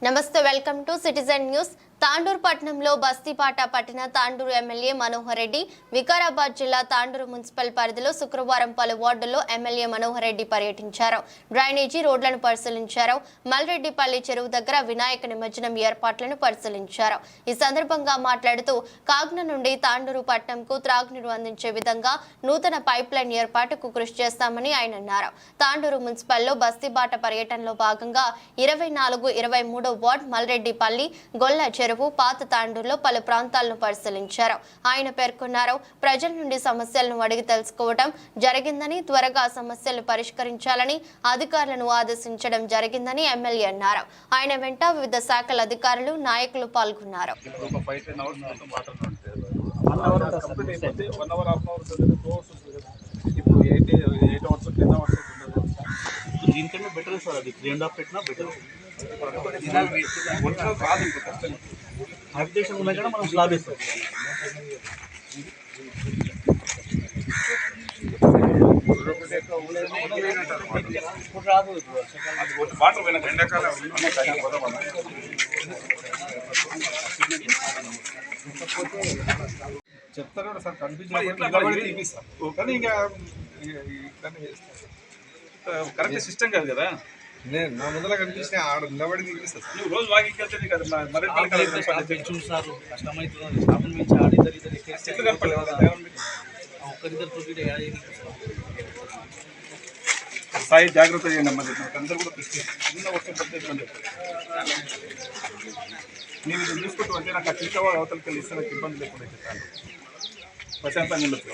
నమస్తే, welcome to citizen news. Tandur పట్టణంలో బస్తీపాట పట్టిన తాండూరు ఎమ్మెల్యే మనోహర్ రెడ్డి వికారాబాద్ జిల్లా తాండూరు మున్సిపల్ పరిధిలో శుక్రవారం పలు వార్డుల్లో ఎమ్మెల్యే మనోహర్ రెడ్డి పర్యటించారు. డ్రైనేజీ రోడ్లను పరిశీలించారు. మల్రెడ్డిపల్లి చెరువు దగ్గర వినాయక నిమజ్జనం ఏర్పాట్లను పరిశీలించారు. ఈ సందర్భంగా మాట్లాడుతూ కాగ్న నుండి తాండూరు పట్టణంకు త్రాగునీరు అందించే విధంగా నూతన పైప్ లైన్ ఏర్పాటుకు కృషి చేస్తామని ఆయన అన్నారు. తాండూరు మున్సిపల్లో బస్తీబాట పర్యటనలో భాగంగా 24, 23 వార్డ్ మల్రెడ్డిపల్లి, గొల్ల చెరువు, పాత తాండూరులో పలు ప్రాంతాలను పరిశీలించారు. ఆయన పేర్కొన్నారు, ప్రజల నుండి సమస్యలను అడిగి తెలుసుకోవడం జరిగిందని, త్వరగా సమస్యలు పరిష్కరించాలని అధికారులను ఆదేశించడం జరిగిందని ఎమ్మెల్యే అన్నారు. ఆయన వెంట వివిధ శాఖల అధికారులు, నాయకులు పాల్గొన్నారు. దీనికన్నా బెటర్ సార్, అది 3.5 పెట్టినా బెటర్. హ్యాబిటేషన్ ఉన్నాయి కదా, మనం స్లాబ్ వేస్తాం. ఇప్పుడు రాదు, చెప్తారు కదా సార్, కనిపించాలి కానీ ఇంకా కరెక్ట్ సిస్టమ్ కాదు కదా. నేను నా ముందర కనిపించిన ఆడ నిలబడి తీపిస్తాను. నువ్వు రోజు వాకింగ్ వెళ్తే కదా చూసారు, కష్టమవుతుంది. స్టాఫ్ నుంచి ఆడిద్దరు చెట్లు కనపడలేదు, ఒక్కరిద్దరు తోటి స్థాయి జాగ్రత్త చేయండి అమ్మ. అందరూ కూడా చిన్న వర్షం పడితే ఇబ్బంది. నేను ఇది చూసుకుంటూ అంటే నాకు ఆ చిన్న అవతలకి వెళ్ళి ఇస్తే నాకు ఇబ్బంది లేకుండా చెప్పాను. ప్రశాంతంగా ఉండొచ్చు.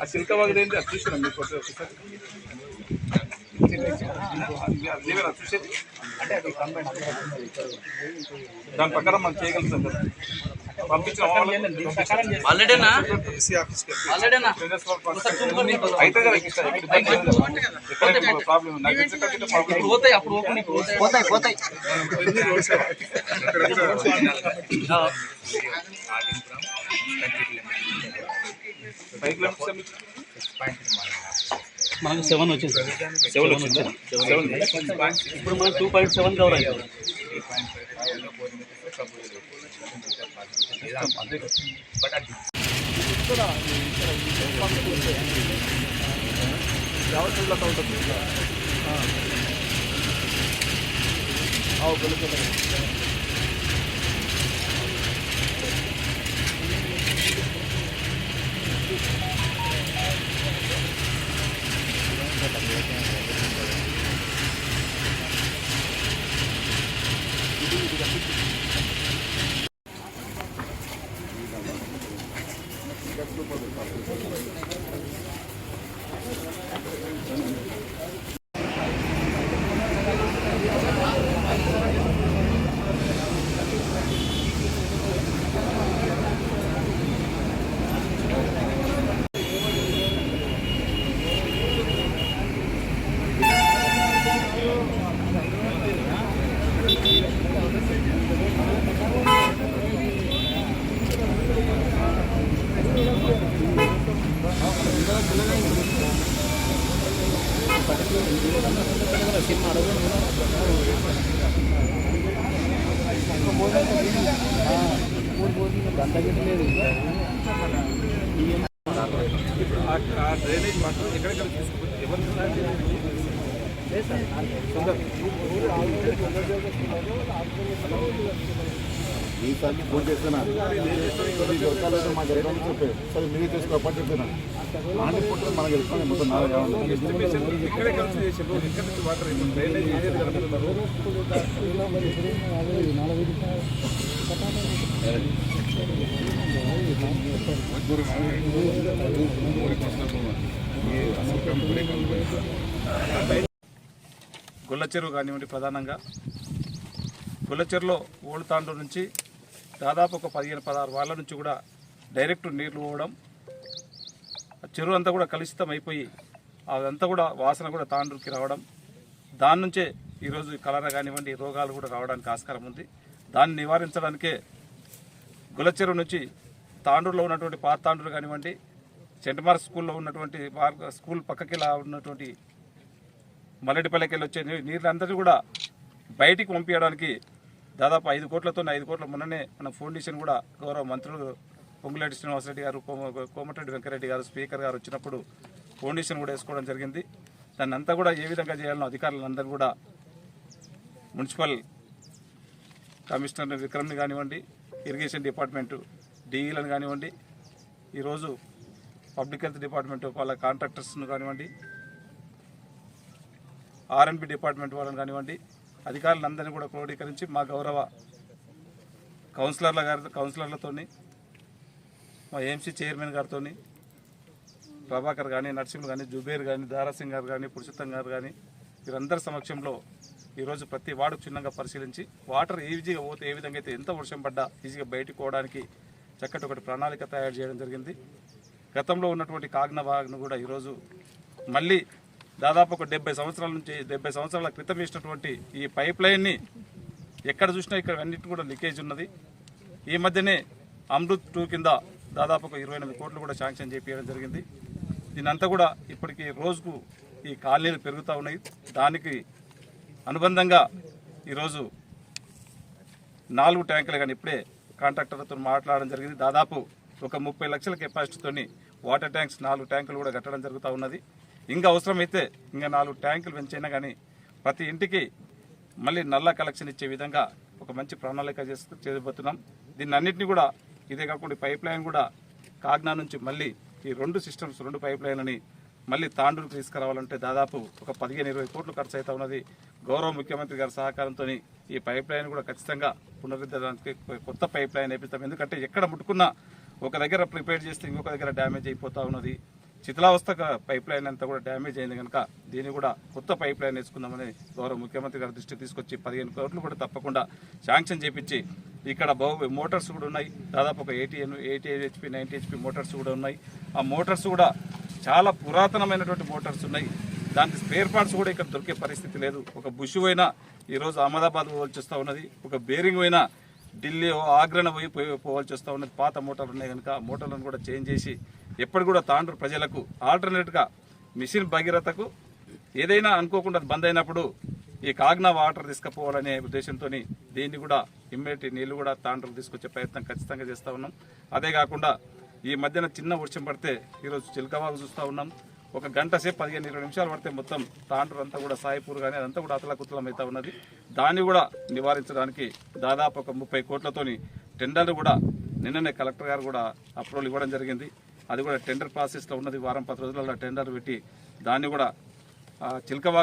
ఆ చిల్కవాగది ఏంటి, అది చూసాను మీకు ఒకసారి చూసేది అంటే అది దాని ప్రకారం మనం చేయగలుగుతాం కదా. పంపించిన అయితే కదా ప్రాబ్లం మనకు 7 వచ్చింది సార్. 7 వచ్చింది. ఇప్పుడు మనకు 2.7 కవర్ అవుతుంది. డ్రైనేజ్ మాత్రం ఎక్కడెక్కడ తీసుకుంటే ఎవరు ఈసారి ఫోన్ చేస్తున్నా మాకు ఎక్కడ చెప్పే సరే మీరే చేసుకోపని చెప్తున్నా. నాటి పుట్టు మనకు వెళ్తాను మొత్తం ఎక్కడెక్కడ చేసారు, ఎక్కడి నుంచి వాటర్ డ్రైనేజ్ ఏరియా కలుపుతున్నారు. గొల్ల చెరువు కానివ్వండి, ప్రధానంగా గొల్ల చెరువులో ఓల్డ్ తాండూరు నుంచి దాదాపు ఒక 15-16 వాళ్ళ నుంచి కూడా డైరెక్ట్ నీళ్లు పోవడం, చెరువు అంతా కూడా కలుషితం అయిపోయి అదంతా కూడా వాసన కూడా తాండూరుకి రావడం, దాని నుంచే ఈరోజు కలరా కానివ్వండి రోగాలు కూడా రావడానికి ఆస్కారం ఉంది. దాన్ని నివారించడానికే గొల్ల చెరువు నుంచి తాండూరులో ఉన్నటువంటి పాత తాండూరు కానివ్వండి, సెంట్ మార్క్ స్కూల్లో ఉన్నటువంటి స్కూల్ పక్కకి ఉన్నటువంటి మల్లెడిపల్లికి వెళ్ళి వచ్చే నీళ్ళందరూ కూడా బయటికి పంపించడానికి దాదాపు 5 కోట్లతో 5 కోట్ల మొన్ననే మన ఫౌండేషన్ కూడా గౌరవ మంత్రులు పొంగులేటి శ్రీనివాసరెడ్డి గారు, కోమటిరెడ్డి వెంకరెడ్డి గారు, స్పీకర్ గారు వచ్చినప్పుడు ఫౌండేషన్ కూడా వేసుకోవడం జరిగింది. దాన్ని అంతా కూడా ఏ విధంగా చేయాలనో అధికారులందరూ కూడా మున్సిపల్ కమిషనర్ విక్రమ్ని కానివ్వండి, ఇరిగేషన్ డిపార్ట్మెంటు డిఈలను కానివ్వండి, ఈరోజు పబ్లిక్ హెల్త్ డిపార్ట్మెంట్ వాళ్ళ కాంట్రాక్టర్స్ను కానివ్వండి, ఆర్ఎన్బి డిపార్ట్మెంట్ వాళ్ళని కానివ్వండి, అధికారులందరినీ కూడా క్రోడీకరించి మా గౌరవ కౌన్సిలర్లతో, మా ఏఎంసీ చైర్మన్ గారితో, ప్రభాకర్ కానీ, నరసింహులు కానీ, జుబేర్ కానీ, దారాసింగ్ గారు కానీ, పురుషోత్తం గారు కానీ, వీరందరి సమక్షంలో ఈరోజు ప్రతి వార్డుకు చిన్నగా పరిశీలించి వాటర్ ఈజీగా పోతే ఏ విధంగా అయితే ఎంత వర్షం పడ్డా ఈజీగా బయటకు పోవడానికి చక్కటి ఒకటి ప్రణాళిక తయారు చేయడం జరిగింది. గతంలో ఉన్నటువంటి కాగ్నా వాగ్ను కూడా ఈరోజు మళ్ళీ దాదాపు ఒక 70 సంవత్సరాల క్రితం వేసినటువంటి ఈ పైప్ లైన్ని ఎక్కడ చూసినా ఇక్కడ అన్నింటి కూడా లీకేజ్ ఉన్నది. ఈ మధ్యనే అమృత్ 2 కింద దాదాపు ఒక 28 కోట్లు కూడా శాంక్షన్ చేయించడం జరిగింది. దీనంతా కూడా ఇప్పటికీ రోజుకు ఈ కాలనీలు పెరుగుతూ ఉన్నాయి. దానికి అనుబంధంగా ఈరోజు 4 ట్యాంకులు కానీ ఇప్పుడే కాంట్రాక్టర్లతో మాట్లాడడం జరిగింది. దాదాపు ఒక 30 లక్షల కెపాసిటీతోని వాటర్ ట్యాంక్స్ 4 ట్యాంకులు కూడా కట్టడం జరుగుతూ ఉన్నది. ఇంకా అవసరమైతే ఇంకా 4 ట్యాంకులు పెంచైనా కానీ ప్రతి ఇంటికి మళ్ళీ నల్ల కలెక్షన్ ఇచ్చే విధంగా ఒక మంచి ప్రణాళిక చేయబోతున్నాం. దీన్ని అన్నింటినీ కూడా ఇదే కాకుండా పైప్ లైన్ కూడా కాగ్నా నుంచి మళ్ళీ ఈ 2 సిస్టమ్స్ 2 పైప్ లైన్లని మళ్ళీ తాండూరుకు తీసుకురావాలంటే దాదాపు ఒక 15-20 కోట్లు ఖర్చు అవుతా ఉన్నది. గౌరవ ముఖ్యమంత్రి గారి సహకారంతో ఈ పైప్ లైన్ కూడా ఖచ్చితంగా పునరుద్ధరణకి కొత్త పైప్ లైన్ వేపిస్తాం. ఎందుకంటే ఎక్కడ ముట్టుకున్నా ఒక దగ్గర ప్రిపేర్ చేస్తే ఇంకొక దగ్గర డ్యామేజ్ అయిపోతూ ఉన్నది. శిథిలావస్థ పైప్ లైన్ అంతా కూడా డ్యామేజ్ అయింది కనుక దీన్ని కూడా కొత్త పైప్ లైన్ వేసుకుందామని గౌరవ ముఖ్యమంత్రి గారి దృష్టికి తీసుకొచ్చి 15 కోట్లు కూడా తప్పకుండా శాంక్షన్ చేపించి ఇక్కడ మోటార్స్ కూడా ఉన్నాయి. దాదాపు ఒక 80 HP 90 HP మోటార్స్ కూడా ఉన్నాయి. ఆ మోటార్స్ కూడా చాలా పురాతనమైనటువంటి మోటార్స్ ఉన్నాయి. దానికి స్పేర్ పార్ట్స్ కూడా ఇక్కడ దొరికే పరిస్థితి లేదు. ఒక బుష్ అయినా ఈరోజు అహ్మదాబాద్ పోవాల్సి వస్తూ ఉన్నది. ఒక బేరింగ్ అయినా ఢిల్లీ ఆగ్రహణ పోవాల్సి వస్తూ ఉన్నది. పాత మోటార్లు ఉన్నాయి కనుక ఆ మోటార్లను కూడా చేంజ్ చేసి ఎప్పటి కూడా తాండూరు ప్రజలకు ఆల్టర్నేట్గా మిషన్ భగీరథకు ఏదైనా అనుకోకుండా బంద్ అయినప్పుడు ఈ కాగ్నా వాటర్ తీసుకుపోవాలనే ఉద్దేశంతో దీన్ని కూడా ఇమ్మీడియట్ నీళ్లు కూడా తాండూరు తీసుకొచ్చే ప్రయత్నం ఖచ్చితంగా చేస్తూ ఉన్నాం. అదే కాకుండా ఈ మధ్యన చిన్న వర్షం పడితే ఈరోజు చిలకవాగు చూస్తూ ఉన్నాం. ఒక గంట సేపు 15-20 నిమిషాలు పడితే మొత్తం తాండూరు అంతా కూడా సాయిపూర్ కానీ అదంతా కూడా అతలకుతలం అవుతా ఉన్నది. దాన్ని కూడా నివారించడానికి దాదాపు ఒక 30 కోట్లతోని టెండర్లు కూడా నిన్ననే కలెక్టర్ గారు కూడా అప్రూవల్ ఇవ్వడం జరిగింది. అది కూడా టెండర్ ప్రాసెస్లో ఉన్నది. వారం 10 రోజులలో టెండర్ పెట్టి దాన్ని కూడా చిలకవాగు